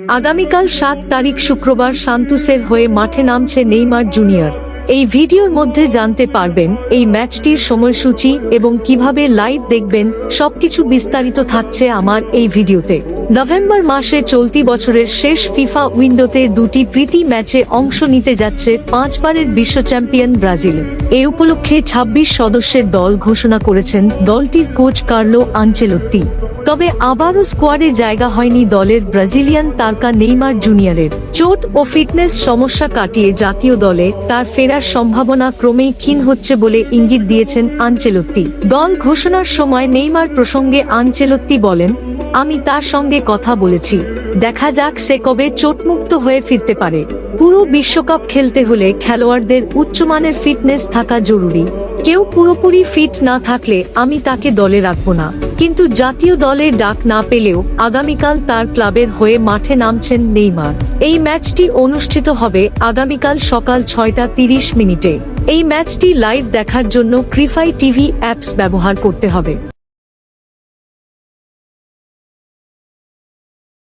আগামীকাল 7 তারিখ শুক্রবার সান্তোসের হয়ে মাঠে নামছে নেইমার জুনিয়র। এই ভিডিওর মধ্যে জানতে পারবেন এই ম্যাচটির সময়সূচি এবং কিভাবে লাইভ দেখবেন, সবকিছু বিস্তারিত থাকছে আমার এই ভিডিওতে। নভেম্বর মাসে চলতি বছরের শেষ ফিফা উইন্ডোতে দুটি প্রীতি ম্যাচে অংশ নিতে যাচ্ছে 5 বারের বিশ্ব চ্যাম্পিয়ন ব্রাজিল। এ উপলক্ষে 26 সদস্যের দল ঘোষণা করেছেন দলটির কোচ কার্লো আনচেলোত্তি। তবে আবারও স্কোয়াডে জায়গা হয়নি দলের ব্রাজিলিয়ান তারকা নেইমার জুনিয়রের। চোট ও ফিটনেস সমস্যা কাটিয়ে জাতীয় দলে তার ফেরার সম্ভাবনা ক্রমেই ক্ষীণ হচ্ছে বলে ইঙ্গিত দিয়েছেন আনচেলোত্তি। দল ঘোষণার সময় নেইমার প্রসঙ্গে আনচেলোত্তি বলেন, আমি তার সঙ্গে কথা বলেছি, দেখা যাক সে কবে চোটমুক্ত হয়ে ফিরতে পারে। পুরো বিশ্বকাপ খেলতে হলে খেলোয়াড়দের উচ্চমানের ফিটনেস থাকা জরুরি। কেউ পুরোপুরি ফিট না থাকলে আমি তাকে দলে রাখবো না। কিন্তু জাতীয় দলে ডাক না পেলেও আগামীকাল তার ক্লাবের হয়ে মাঠে নামছেন নেইমার। এই ম্যাচটি অনুষ্ঠিত হবে আগামীকাল সকাল 6:30 মিনিটে। এই ম্যাচটি লাইভ দেখার জন্য ক্রিফাই টিভি অ্যাপস ব্যবহার করতে হবে।